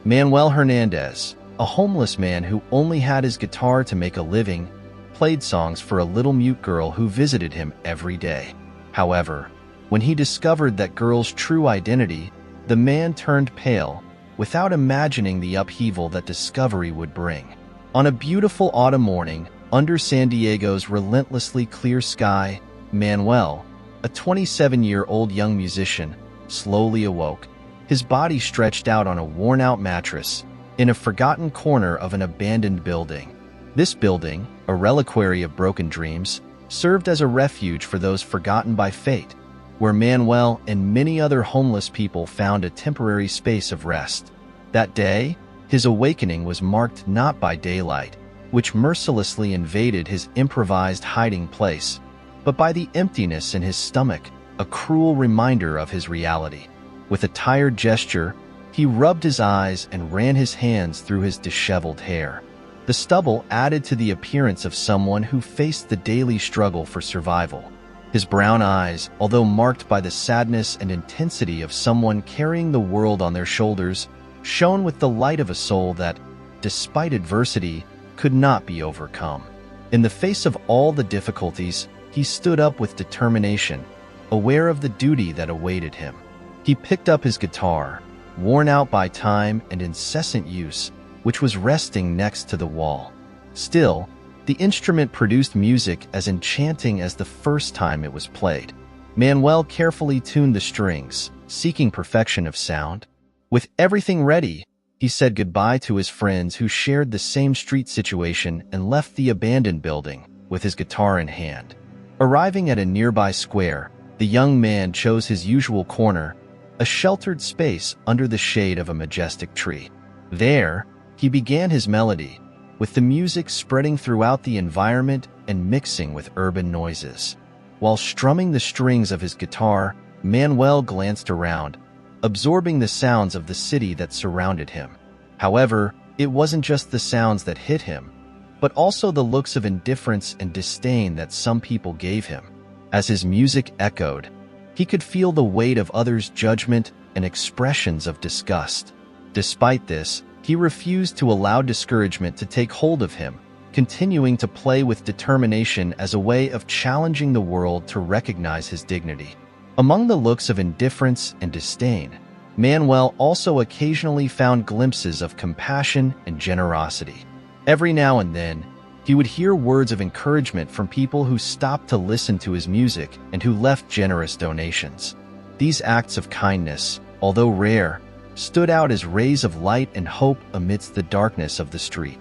Manuel Hernandez, a homeless man who only had his guitar to make a living, played songs for a little mute girl who visited him every day. However, when he discovered that girl's true identity, the man turned pale, without imagining the upheaval that discovery would bring. On a beautiful autumn morning, under San Diego's relentlessly clear sky, Manuel, a 27-year-old young musician, slowly awoke, his body stretched out on a worn-out mattress in a forgotten corner of an abandoned building. This building, a reliquary of broken dreams, served as a refuge for those forgotten by fate, where Manuel and many other homeless people found a temporary space of rest. That day, his awakening was marked not by daylight, which mercilessly invaded his improvised hiding place, but by the emptiness in his stomach, a cruel reminder of his reality. With a tired gesture, he rubbed his eyes and ran his hands through his disheveled hair. The stubble added to the appearance of someone who faced the daily struggle for survival. His brown eyes, although marked by the sadness and intensity of someone carrying the world on their shoulders, shone with the light of a soul that, despite adversity, could not be overcome. In the face of all the difficulties, he stood up with determination, aware of the duty that awaited him. He picked up his guitar, worn out by time and incessant use, which was resting next to the wall. Still, the instrument produced music as enchanting as the first time it was played. Manuel carefully tuned the strings, seeking perfection of sound. With everything ready, he said goodbye to his friends who shared the same street situation and left the abandoned building with his guitar in hand. Arriving at a nearby square, the young man chose his usual corner, a sheltered space under the shade of a majestic tree. There, he began his melody, with the music spreading throughout the environment and mixing with urban noises. While strumming the strings of his guitar, Manuel glanced around, absorbing the sounds of the city that surrounded him. However, it wasn't just the sounds that hit him, but also the looks of indifference and disdain that some people gave him. As his music echoed, he could feel the weight of others' judgment and expressions of disgust. Despite this, he refused to allow discouragement to take hold of him, continuing to play with determination as a way of challenging the world to recognize his dignity. Among the looks of indifference and disdain, Manuel also occasionally found glimpses of compassion and generosity. Every now and then, he would hear words of encouragement from people who stopped to listen to his music and who left generous donations. These acts of kindness, although rare, stood out as rays of light and hope amidst the darkness of the street.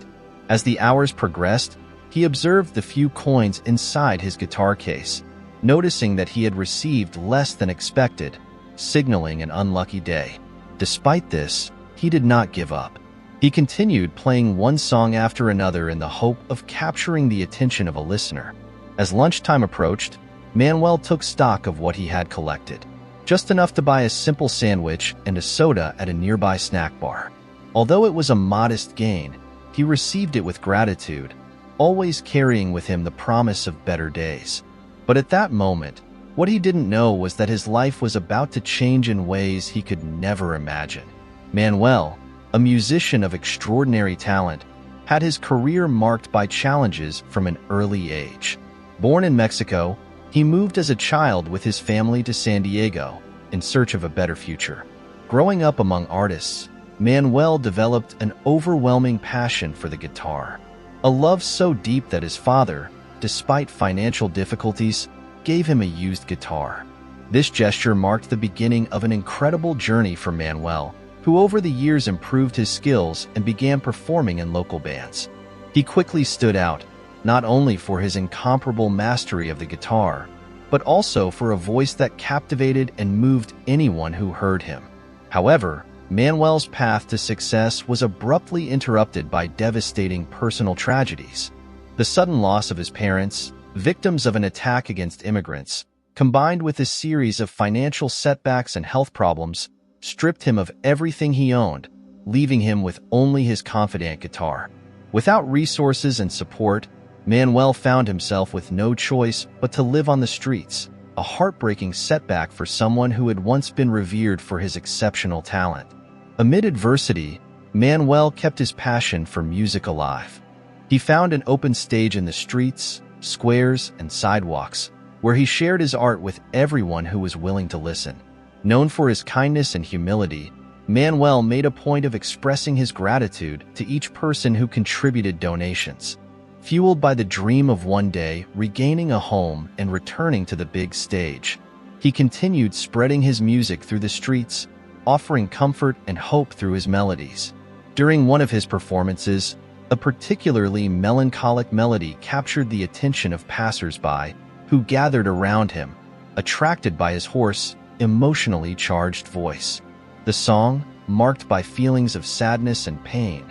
As the hours progressed, he observed the few coins inside his guitar case, noticing that he had received less than expected, signaling an unlucky day. Despite this, he did not give up. He continued playing one song after another in the hope of capturing the attention of a listener. As lunchtime approached, Manuel took stock of what he had collected, just enough to buy a simple sandwich and a soda at a nearby snack bar. Although it was a modest gain, he received it with gratitude, always carrying with him the promise of better days. But at that moment, what he didn't know was that his life was about to change in ways he could never imagine. Manuel, a musician of extraordinary talent, had his career marked by challenges from an early age. Born in Mexico, he moved as a child with his family to San Diego in search of a better future. Growing up among artists, Manuel developed an overwhelming passion for the guitar, a love so deep that his father, despite financial difficulties, gave him a used guitar. This gesture marked the beginning of an incredible journey for Manuel, who over the years improved his skills and began performing in local bands. He quickly stood out, not only for his incomparable mastery of the guitar, but also for a voice that captivated and moved anyone who heard him. However, Manuel's path to success was abruptly interrupted by devastating personal tragedies. The sudden loss of his parents, victims of an attack against immigrants, combined with a series of financial setbacks and health problems, stripped him of everything he owned, leaving him with only his confidant guitar. Without resources and support, Manuel found himself with no choice but to live on the streets, a heartbreaking setback for someone who had once been revered for his exceptional talent. Amid adversity, Manuel kept his passion for music alive. He found an open stage in the streets, squares, and sidewalks, where he shared his art with everyone who was willing to listen. Known for his kindness and humility, Manuel made a point of expressing his gratitude to each person who contributed donations. Fueled by the dream of one day regaining a home and returning to the big stage, he continued spreading his music through the streets, offering comfort and hope through his melodies. During one of his performances, a particularly melancholic melody captured the attention of passers-by who gathered around him, attracted by his hoarse, emotionally charged voice. The song, marked by feelings of sadness and pain,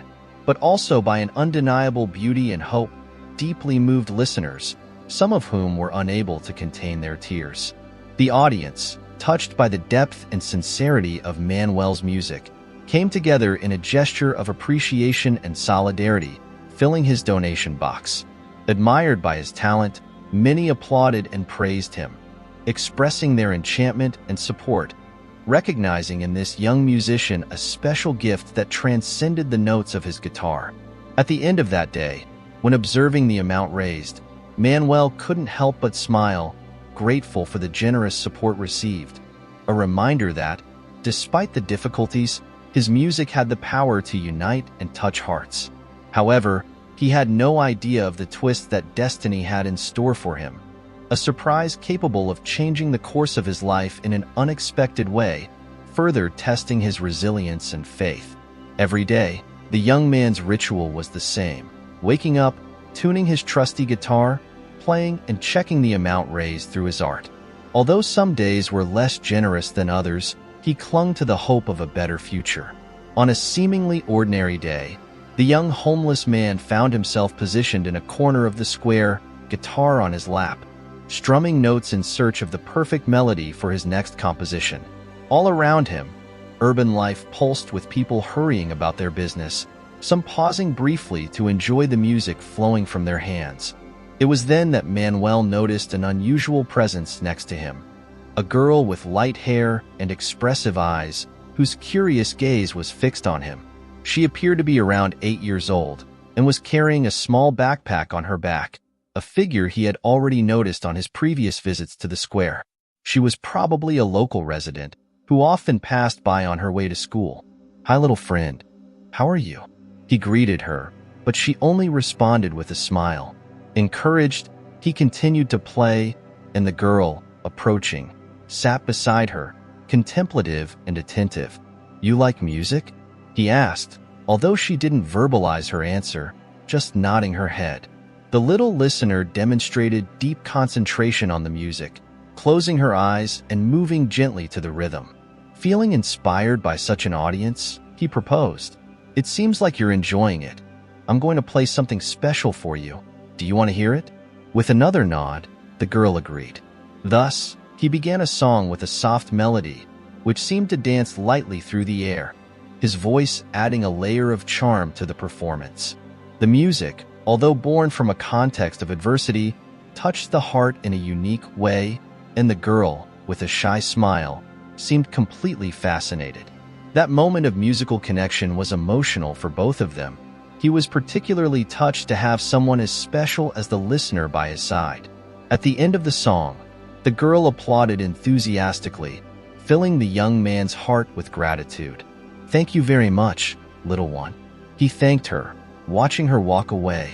but also by an undeniable beauty and hope, deeply moved listeners, some of whom were unable to contain their tears. The audience, touched by the depth and sincerity of Manuel's music, came together in a gesture of appreciation and solidarity, filling his donation box. Admired by his talent, many applauded and praised him, expressing their enchantment and support, recognizing in this young musician a special gift that transcended the notes of his guitar. At the end of that day, when observing the amount raised, Manuel couldn't help but smile, grateful for the generous support received, a reminder that, despite the difficulties, his music had the power to unite and touch hearts. However, he had no idea of the twist that destiny had in store for him, a surprise capable of changing the course of his life in an unexpected way, further testing his resilience and faith. Every day, the young man's ritual was the same: waking up, tuning his trusty guitar, playing and checking the amount raised through his art. Although some days were less generous than others, he clung to the hope of a better future. On a seemingly ordinary day, the young homeless man found himself positioned in a corner of the square, guitar on his lap, strumming notes in search of the perfect melody for his next composition. All around him, urban life pulsed with people hurrying about their business, some pausing briefly to enjoy the music flowing from their hands. It was then that Manuel noticed an unusual presence next to him. A girl with light hair and expressive eyes, whose curious gaze was fixed on him. She appeared to be around 8 years old and was carrying a small backpack on her back, a figure he had already noticed on his previous visits to the square. She was probably a local resident who often passed by on her way to school. "Hi, little friend. How are you?" He greeted her, but she only responded with a smile. Encouraged, he continued to play, and the girl, approaching, sat beside her, contemplative and attentive. "You like music?" he asked, although she didn't verbalize her answer, just nodding her head. The little listener demonstrated deep concentration on the music, closing her eyes and moving gently to the rhythm. Feeling inspired by such an audience, he proposed, "It seems like you're enjoying it. I'm going to play something special for you. Do you want to hear it?" With another nod, the girl agreed. Thus, he began a song with a soft melody, which seemed to dance lightly through the air, his voice adding a layer of charm to the performance. The music, although born from a context of adversity, touched the heart in a unique way, and the girl, with a shy smile, seemed completely fascinated. That moment of musical connection was emotional for both of them. He was particularly touched to have someone as special as the listener by his side. At the end of the song, the girl applauded enthusiastically, filling the young man's heart with gratitude. "Thank you very much, little one." He thanked her, watching her walk away.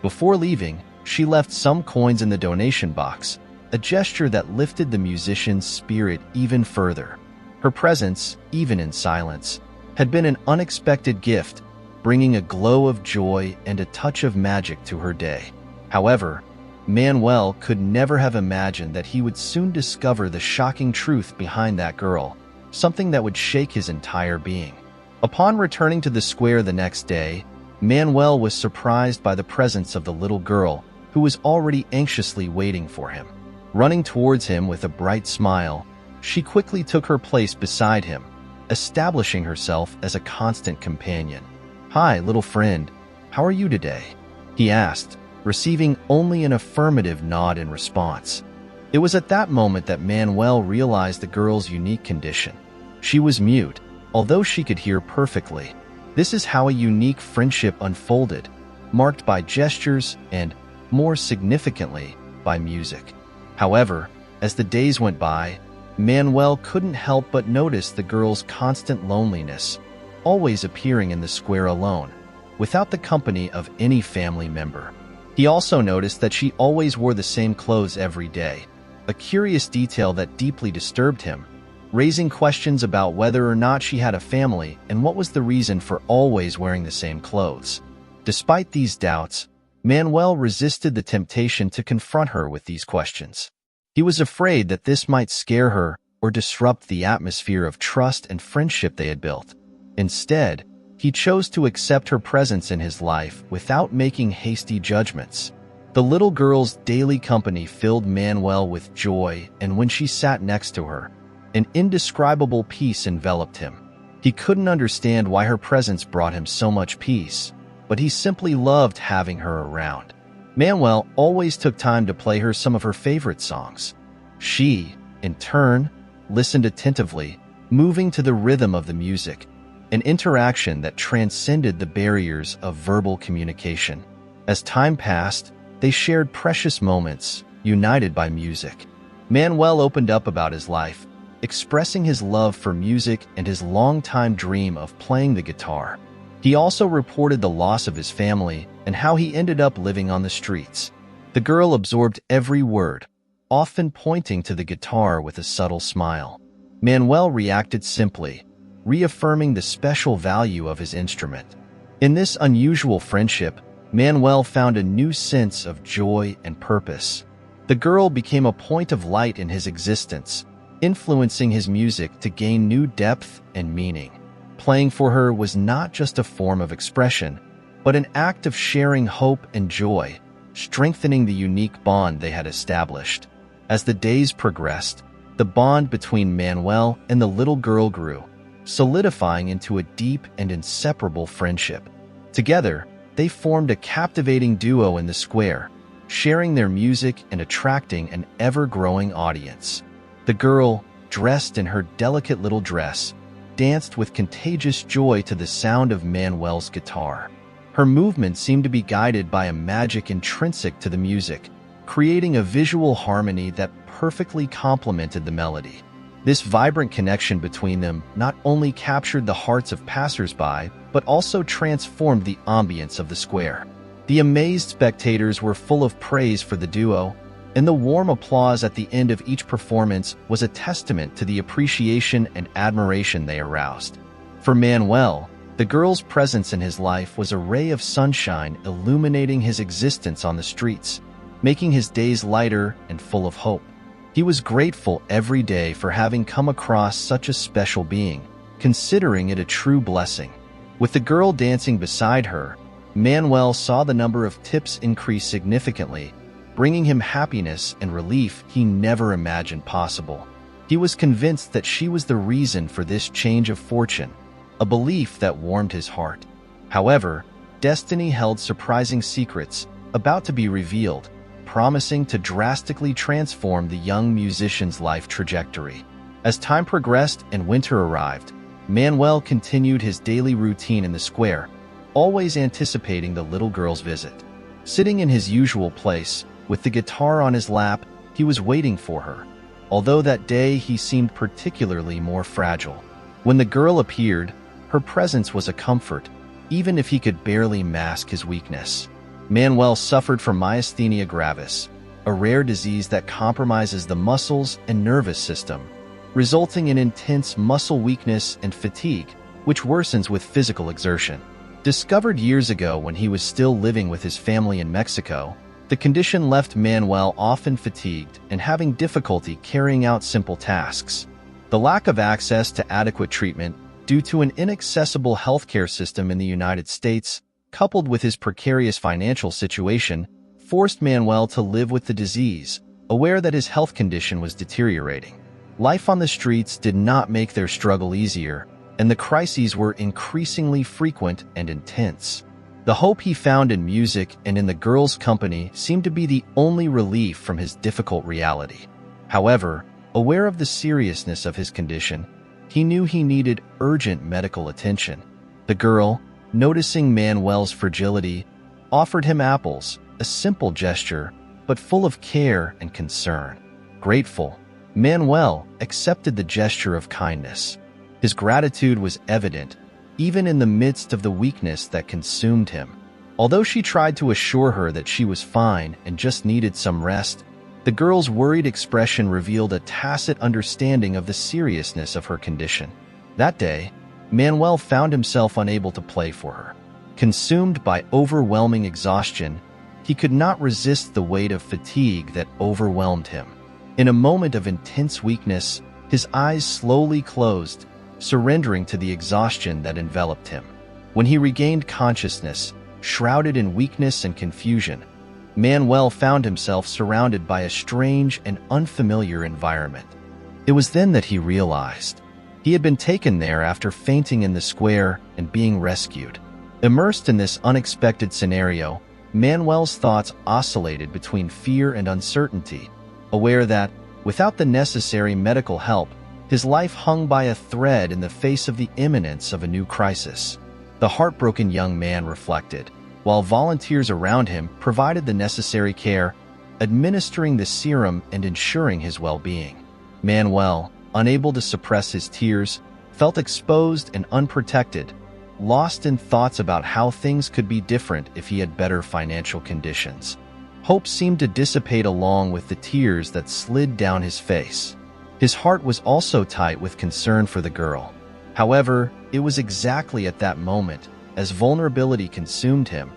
Before leaving, she left some coins in the donation box, a gesture that lifted the musician's spirit even further. Her presence, even in silence, had been an unexpected gift, bringing a glow of joy and a touch of magic to her day. However, Manuel could never have imagined that he would soon discover the shocking truth behind that girl, something that would shake his entire being. Upon returning to the square the next day, Manuel was surprised by the presence of the little girl, who was already anxiously waiting for him. Running towards him with a bright smile, she quickly took her place beside him, establishing herself as a constant companion. "Hi, little friend. How are you today?" he asked, receiving only an affirmative nod in response. It was at that moment that Manuel realized the girl's unique condition. She was mute, although she could hear perfectly. This is how a unique friendship unfolded, marked by gestures and, more significantly, by music. However, as the days went by, Manuel couldn't help but notice the girl's constant loneliness, always appearing in the square alone, without the company of any family member. He also noticed that she always wore the same clothes every day, a curious detail that deeply disturbed him, raising questions about whether or not she had a family and what was the reason for always wearing the same clothes. Despite these doubts, Manuel resisted the temptation to confront her with these questions. He was afraid that this might scare her or disrupt the atmosphere of trust and friendship they had built. Instead, he chose to accept her presence in his life without making hasty judgments. The little girl's daily company filled Manuel with joy, and when she sat next to her, an indescribable peace enveloped him. He couldn't understand why her presence brought him so much peace, but he simply loved having her around. Manuel always took time to play her some of her favorite songs. She, in turn, listened attentively, moving to the rhythm of the music, an interaction that transcended the barriers of verbal communication. As time passed, they shared precious moments, united by music. Manuel opened up about his life, expressing his love for music and his long-time dream of playing the guitar. He also reported the loss of his family and how he ended up living on the streets. The girl absorbed every word, often pointing to the guitar with a subtle smile. Manuel reacted simply, reaffirming the special value of his instrument. In this unusual friendship, Manuel found a new sense of joy and purpose. The girl became a point of light in his existence, influencing his music to gain new depth and meaning. Playing for her was not just a form of expression, but an act of sharing hope and joy, strengthening the unique bond they had established. As the days progressed, the bond between Manuel and the little girl grew, solidifying into a deep and inseparable friendship. Together, they formed a captivating duo in the square, sharing their music and attracting an ever-growing audience. The girl, dressed in her delicate little dress, danced with contagious joy to the sound of Manuel's guitar. Her movements seemed to be guided by a magic intrinsic to the music, creating a visual harmony that perfectly complemented the melody. This vibrant connection between them not only captured the hearts of passers-by, but also transformed the ambience of the square. The amazed spectators were full of praise for the duo, and the warm applause at the end of each performance was a testament to the appreciation and admiration they aroused. For Manuel, the girl's presence in his life was a ray of sunshine illuminating his existence on the streets, making his days lighter and full of hope. He was grateful every day for having come across such a special being, considering it a true blessing. With the girl dancing beside her, Manuel saw the number of tips increase significantly, bringing him happiness and relief he never imagined possible. He was convinced that she was the reason for this change of fortune, a belief that warmed his heart. However, destiny held surprising secrets about to be revealed, promising to drastically transform the young musician's life trajectory. As time progressed and winter arrived, Manuel continued his daily routine in the square, always anticipating the little girl's visit. Sitting in his usual place, with the guitar on his lap, he was waiting for her, although that day he seemed particularly more fragile. When the girl appeared, her presence was a comfort, even if he could barely mask his weakness. Manuel suffered from myasthenia gravis, a rare disease that compromises the muscles and nervous system, resulting in intense muscle weakness and fatigue, which worsens with physical exertion. Discovered years ago when he was still living with his family in Mexico, the condition left Manuel often fatigued and having difficulty carrying out simple tasks. The lack of access to adequate treatment due to an inaccessible healthcare system in the United States, coupled with his precarious financial situation, forced Manuel to live with the disease, aware that his health condition was deteriorating. Life on the streets did not make their struggle easier, and the crises were increasingly frequent and intense. The hope he found in music and in the girl's company seemed to be the only relief from his difficult reality. However, aware of the seriousness of his condition, he knew he needed urgent medical attention. The girl, noticing Manuel's fragility, offered him apples, a simple gesture, but full of care and concern. Grateful, Manuel accepted the gesture of kindness. His gratitude was evident, even in the midst of the weakness that consumed him. Although she tried to assure her that she was fine and just needed some rest, the girl's worried expression revealed a tacit understanding of the seriousness of her condition. That day, Manuel found himself unable to play for her. Consumed by overwhelming exhaustion, he could not resist the weight of fatigue that overwhelmed him. In a moment of intense weakness, his eyes slowly closed, surrendering to the exhaustion that enveloped him. When he regained consciousness, shrouded in weakness and confusion, Manuel found himself surrounded by a strange and unfamiliar environment. It was then that he realized he had been taken there after fainting in the square and being rescued. Immersed in this unexpected scenario, Manuel's thoughts oscillated between fear and uncertainty, aware that, without the necessary medical help, his life hung by a thread in the face of the imminence of a new crisis. The heartbroken young man reflected, while volunteers around him provided the necessary care, administering the serum and ensuring his well-being. Manuel, unable to suppress his tears, felt exposed and unprotected, lost in thoughts about how things could be different if he had better financial conditions. Hope seemed to dissipate along with the tears that slid down his face. His heart was also tight with concern for the girl. However, it was exactly at that moment, as vulnerability consumed him,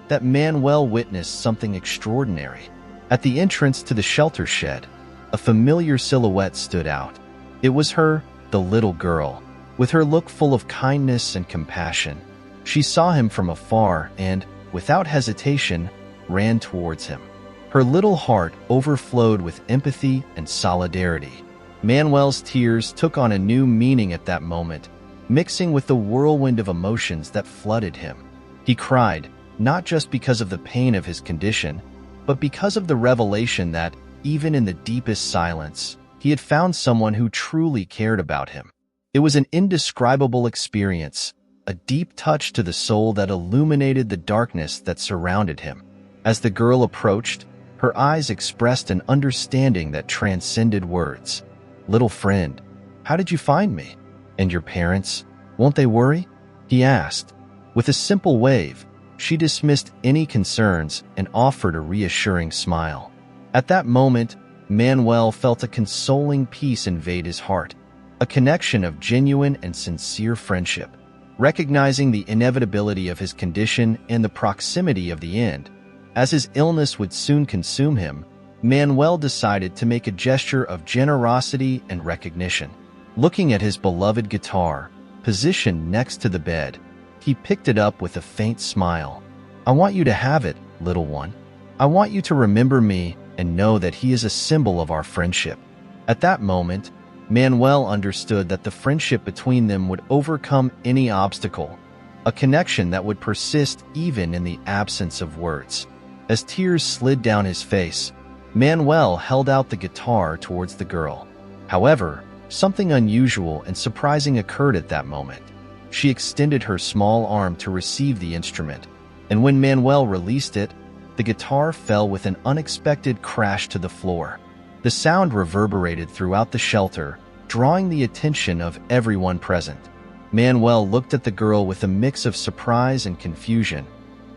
that Manuel witnessed something extraordinary. At the entrance to the shelter shed, a familiar silhouette stood out. It was her, the little girl, with her look full of kindness and compassion. She saw him from afar and, without hesitation, ran towards him. Her little heart overflowed with empathy and solidarity. Manuel's tears took on a new meaning at that moment, mixing with the whirlwind of emotions that flooded him. He cried, not just because of the pain of his condition, but because of the revelation that, even in the deepest silence, he had found someone who truly cared about him. It was an indescribable experience, a deep touch to the soul that illuminated the darkness that surrounded him. As the girl approached, her eyes expressed an understanding that transcended words. "Little friend, how did you find me? And your parents, won't they worry?" he asked. With a simple wave, she dismissed any concerns and offered a reassuring smile. At that moment, Manuel felt a consoling peace invade his heart, a connection of genuine and sincere friendship. Recognizing the inevitability of his condition and the proximity of the end, as his illness would soon consume him, Manuel decided to make a gesture of generosity and recognition. Looking at his beloved guitar, positioned next to the bed, he picked it up with a faint smile. "I want you to have it, little one. I want you to remember me and know that he is a symbol of our friendship." At that moment, Manuel understood that the friendship between them would overcome any obstacle, a connection that would persist even in the absence of words. As tears slid down his face, Manuel held out the guitar towards the girl. However, something unusual and surprising occurred at that moment. She extended her small arm to receive the instrument, and when Manuel released it, the guitar fell with an unexpected crash to the floor. The sound reverberated throughout the shelter, drawing the attention of everyone present. Manuel looked at the girl with a mix of surprise and confusion,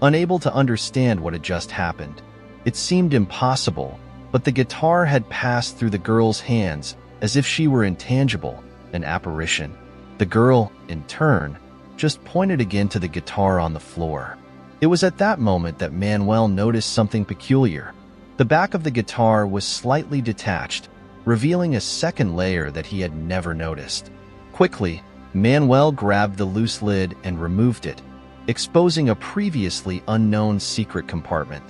unable to understand what had just happened. It seemed impossible, but the guitar had passed through the girl's hands as if she were intangible, an apparition. The girl, in turn, just pointed again to the guitar on the floor. It was at that moment that Manuel noticed something peculiar. The back of the guitar was slightly detached, revealing a second layer that he had never noticed. Quickly, Manuel grabbed the loose lid and removed it, exposing a previously unknown secret compartment.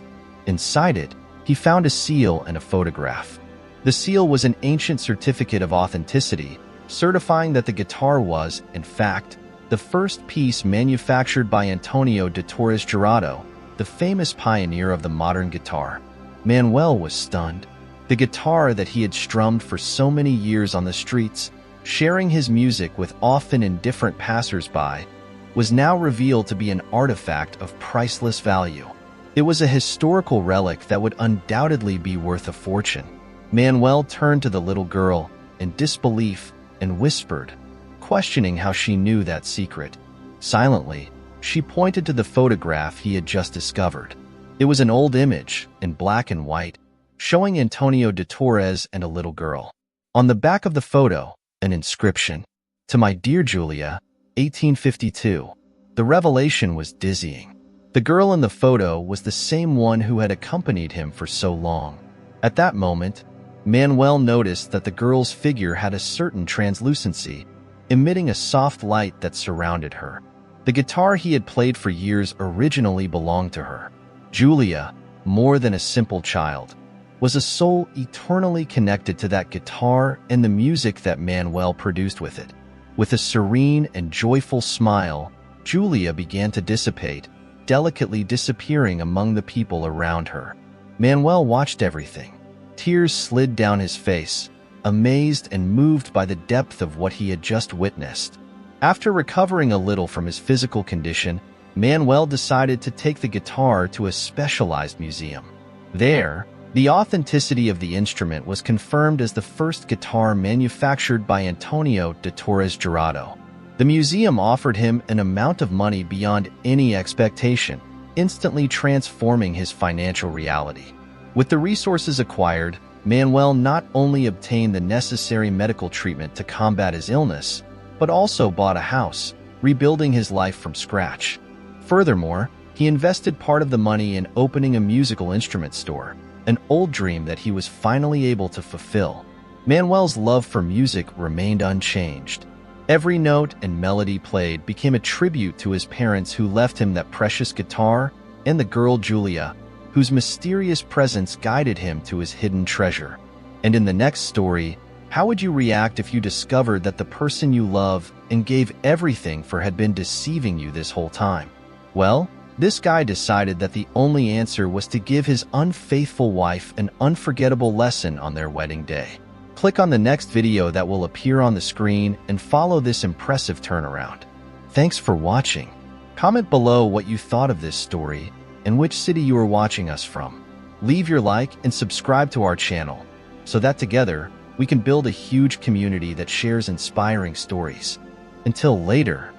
Inside it, he found a seal and a photograph. The seal was an ancient certificate of authenticity, certifying that the guitar was, in fact, the first piece manufactured by Antonio de Torres Jurado, the famous pioneer of the modern guitar. Manuel was stunned. The guitar that he had strummed for so many years on the streets, sharing his music with often indifferent passers-by, was now revealed to be an artifact of priceless value. It was a historical relic that would undoubtedly be worth a fortune. Manuel turned to the little girl in disbelief and whispered, questioning how she knew that secret. Silently, she pointed to the photograph he had just discovered. It was an old image in black and white, showing Antonio de Torres and a little girl. On the back of the photo, an inscription, "To my dear Julia, 1852. The revelation was dizzying. The girl in the photo was the same one who had accompanied him for so long. At that moment, Manuel noticed that the girl's figure had a certain translucency, emitting a soft light that surrounded her. The guitar he had played for years originally belonged to her. Julia, more than a simple child, was a soul eternally connected to that guitar and the music that Manuel produced with it. With a serene and joyful smile, Julia began to dissipate, delicately disappearing among the people around her. Manuel watched everything. Tears slid down his face, amazed and moved by the depth of what he had just witnessed. After recovering a little from his physical condition, Manuel decided to take the guitar to a specialized museum. There, the authenticity of the instrument was confirmed as the first guitar manufactured by Antonio de Torres Jurado. The museum offered him an amount of money beyond any expectation, instantly transforming his financial reality. With the resources acquired, Manuel not only obtained the necessary medical treatment to combat his illness, but also bought a house, rebuilding his life from scratch. Furthermore, he invested part of the money in opening a musical instrument store, an old dream that he was finally able to fulfill. Manuel's love for music remained unchanged. Every note and melody played became a tribute to his parents who left him that precious guitar and the girl Julia, whose mysterious presence guided him to his hidden treasure. And in the next story, how would you react if you discovered that the person you love and gave everything for had been deceiving you this whole time? Well, this guy decided that the only answer was to give his unfaithful wife an unforgettable lesson on their wedding day. Click on the next video that will appear on the screen and follow this impressive turnaround. Thanks for watching. Comment below what you thought of this story and which city you are watching us from. Leave your like and subscribe to our channel so that together we can build a huge community that shares inspiring stories. Until later.